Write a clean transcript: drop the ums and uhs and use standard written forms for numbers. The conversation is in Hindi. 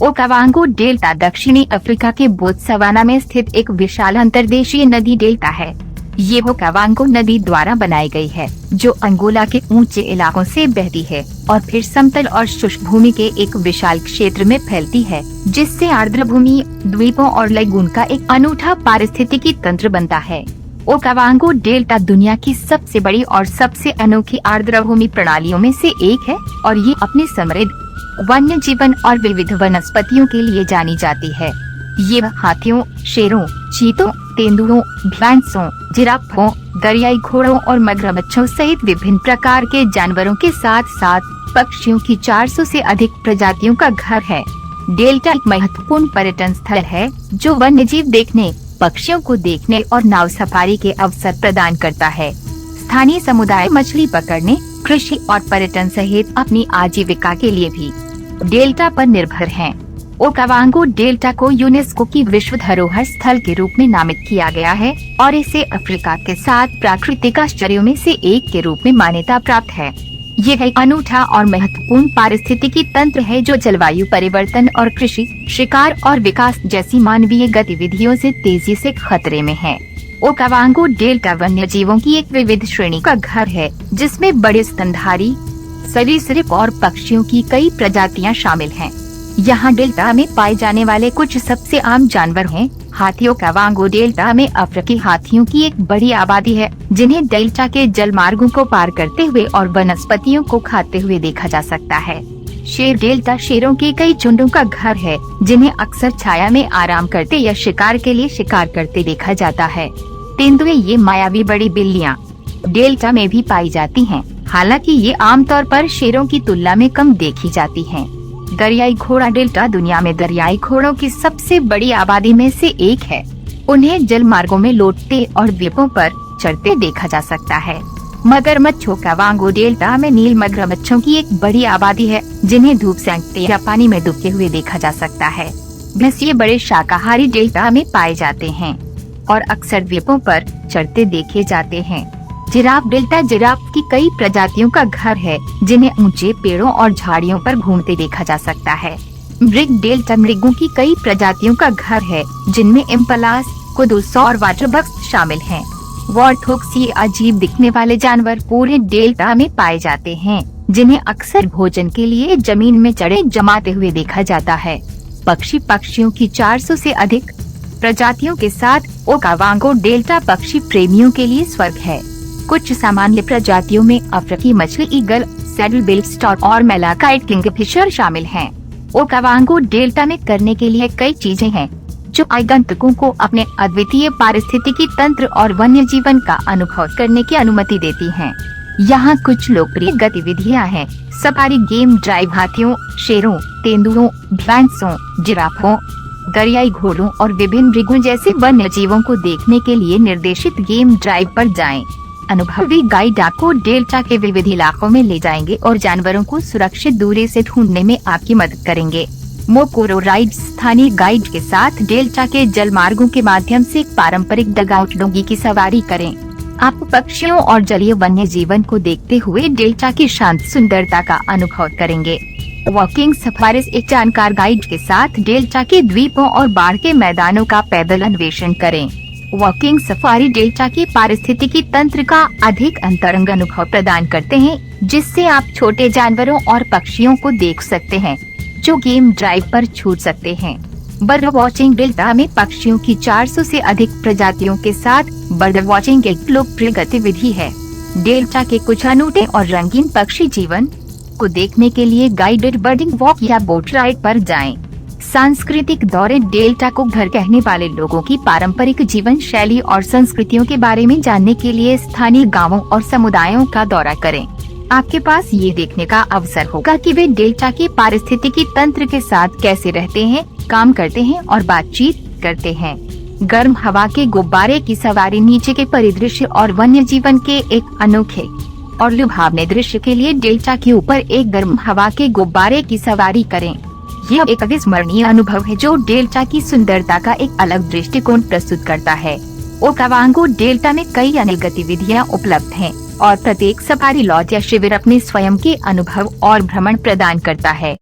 ओकावांगो डेल्टा दक्षिणी अफ्रीका के बोत्सवाना में स्थित एक विशाल अंतर्देशीय नदी डेल्टा है। ये ओकावांगो नदी द्वारा बनाई गई है, जो अंगोला के ऊंचे इलाकों से बहती है और फिर समतल और शुष्क भूमि के एक विशाल क्षेत्र में फैलती है, जिससे आर्द्र भूमि, द्वीपों और लगून का एक अनूठा पारिस्थितिकी तंत्र बनता है। ओकावांगो डेल्टा दुनिया की सबसे बड़ी और सबसे अनोखी आर्द्र भूमि प्रणालियों में से एक है और ये अपने समृद्ध वन्य जीवन और विविध वनस्पतियों के लिए जानी जाती है। ये हाथियों, शेरों, चीतों, तेंदुओं, भैंसों, जिराफों, दरियाई घोड़ों और मगरमच्छों सहित विभिन्न प्रकार के जानवरों के साथ साथ पक्षियों की 400 से अधिक प्रजातियों का घर है। डेल्टा एक महत्वपूर्ण पर्यटन स्थल है, जो वन्य जीव देखने, पक्षियों को देखने और नाव सफारी के अवसर प्रदान करता है। स्थानीय समुदाय मछली पकड़ने, कृषि और पर्यटन सहित अपनी आजीविका के लिए भी डेल्टा पर निर्भर हैं। ओकावांगो डेल्टा को यूनेस्को की विश्व धरोहर स्थल के रूप में नामित किया गया है और इसे अफ्रीका के 7 प्राकृतिक आश्चर्यों में से एक के रूप में मान्यता प्राप्त है। यह एक अनूठा और महत्वपूर्ण पारिस्थितिकी तंत्र है, जो जलवायु परिवर्तन और कृषि, शिकार और विकास जैसी मानवीय गतिविधियों से तेजी से खतरे में है। ओकावांगो डेल्टा वन्य जीवों की एक विविध श्रेणी का घर है, जिसमें बड़े स्तनधारी, सरीसृप और पक्षियों की कई प्रजातियां शामिल हैं। यहाँ डेल्टा में पाए जाने वाले कुछ सबसे आम जानवर हैं। हाथी। ओकावांगो डेल्टा में अफ्रीकी हाथियों की एक बड़ी आबादी है, जिन्हें डेल्टा के जलमार्गों को पार करते हुए और वनस्पतियों को खाते हुए देखा जा सकता है। शेर। डेल्टा शेरों के कई झुंडों का घर है, जिन्हें अक्सर छाया में आराम करते या शिकार के लिए शिकार करते देखा जाता है। तेंदुए। ये मायावी बड़ी बिल्लियाँ डेल्टा में भी पाई जाती हैं, हालांकि ये आमतौर पर शेरों की तुलना में कम देखी जाती हैं। दरियाई घोड़ा। डेल्टा दुनिया में दरियाई घोड़ों की सबसे बड़ी आबादी में से एक है। उन्हें जल मार्गों में लौटते और द्वीपों पर चढ़ते देखा जा सकता है। मगरमच्छ। ओकावांगो डेल्टा में नील मगरमच्छों की एक बड़ी आबादी है, जिन्हें धूप सेंकते या पानी में डूबते हुए देखा जा सकता है। भैंस। ये बड़े शाकाहारी डेल्टा में पाए जाते हैं और अक्सर द्वीपों पर चढ़ते देखे जाते हैं। जिराफ। डेल्टा जिराफ की कई प्रजातियों का घर है, जिन्हें ऊंचे पेड़ों और झाड़ियों पर घूमते देखा जा सकता है। मृग। डेल्टा मृगों की कई प्रजातियों का घर है, जिनमें इम्पलास, कुदूस और वाटरबक्स शामिल हैं। वॉर्थोक्स। ये अजीब दिखने वाले जानवर पूरे डेल्टा में पाए जाते हैं, जिन्हें अक्सर भोजन के लिए जमीन में चढ़े जमाते हुए देखा जाता है। पक्षी। पक्षियों की 400 से अधिक प्रजातियों के साथ ओकावांगो डेल्टा पक्षी प्रेमियों के लिए स्वर्ग है। कुछ सामान्य प्रजातियों में अफ्रीकी मछली, ईगल, सैडल-बिल स्टॉर और मेलाकाइट किंगफिशर शामिल हैं। ओकावांगो डेल्टा में करने के लिए कई चीजें हैं, जो आगंतुकों को अपने अद्वितीय पारिस्थितिकी तंत्र और वन्य जीवन का अनुभव करने की अनुमति देती हैं। यहाँ कुछ लोकप्रिय गतिविधियाँ हैं। Safari game drive. हाथियों, शेरों, तेंदुओं, भैंसों, जिराफों, दरियाई घोड़ों और विभिन्न मृगों जैसे वन्य जीवों को देखने के लिए निर्देशित गेम ड्राइव पर जाएं। अनुभवी गाइड आपको डेल्टा के विविध इलाकों में ले जाएंगे और जानवरों को सुरक्षित दूरी से ढूंढने में आपकी मदद करेंगे। मोकोरो राइड। स्थानीय गाइड के साथ डेल्टा के जल मार्गों के माध्यम से एक पारंपरिक डगआउट डोंगी की सवारी करें। आप पक्षियों और जलीय वन्य जीवन को देखते हुए डेल्टा की शांत सुंदरता का अनुभव करेंगे। Walking safaris. एक जानकार गाइड के साथ डेल्टा के द्वीपों और बाढ़ के मैदानों का पैदल अन्वेषण करें। वॉकिंग सफारी डेल्टा के पारिस्थितिकी तंत्र का अधिक अंतरंग अनुभव प्रदान करते हैं, जिससे आप छोटे जानवरों और पक्षियों को देख सकते हैं, जो गेम ड्राइव पर छूट सकते हैं। Bird watching. डेल्टा में पक्षियों की 400 से अधिक प्रजातियों के साथ बर्ड वॉचिंग एक लोकप्रिय गतिविधि है। डेल्टा के कुछ अनूठे और रंगीन पक्षी जीवन को देखने के लिए गाइडेड बर्डिंग वॉक या बोट राइड पर जाएं। सांस्कृतिक दौरे। डेल्टा को घर कहने वाले लोगों की पारंपरिक जीवन शैली और संस्कृतियों के बारे में जानने के लिए स्थानीय गांवों और समुदायों का दौरा करें। आपके पास ये देखने का अवसर होगा कि वे डेल्टा के पारिस्थितिकी तंत्र के साथ कैसे रहते हैं, काम करते हैं और बातचीत करते हैं। गर्म हवा के गुब्बारे की सवारी। नीचे के परिदृश्य और वन्य जीवन के एक अनोखे और लुभावने दृश्य के लिए डेल्टा के ऊपर एक गर्म हवा के गुब्बारे की सवारी करें। यह एक अविस्मरणीय अनुभव है, जो डेल्टा की सुंदरता का एक अलग दृष्टिकोण प्रस्तुत करता है। ओकावांगो डेल्टा में कई अन्य गतिविधियाँ उपलब्ध हैं और प्रत्येक सफारी लॉज या शिविर अपने स्वयं के अनुभव और भ्रमण प्रदान करता है।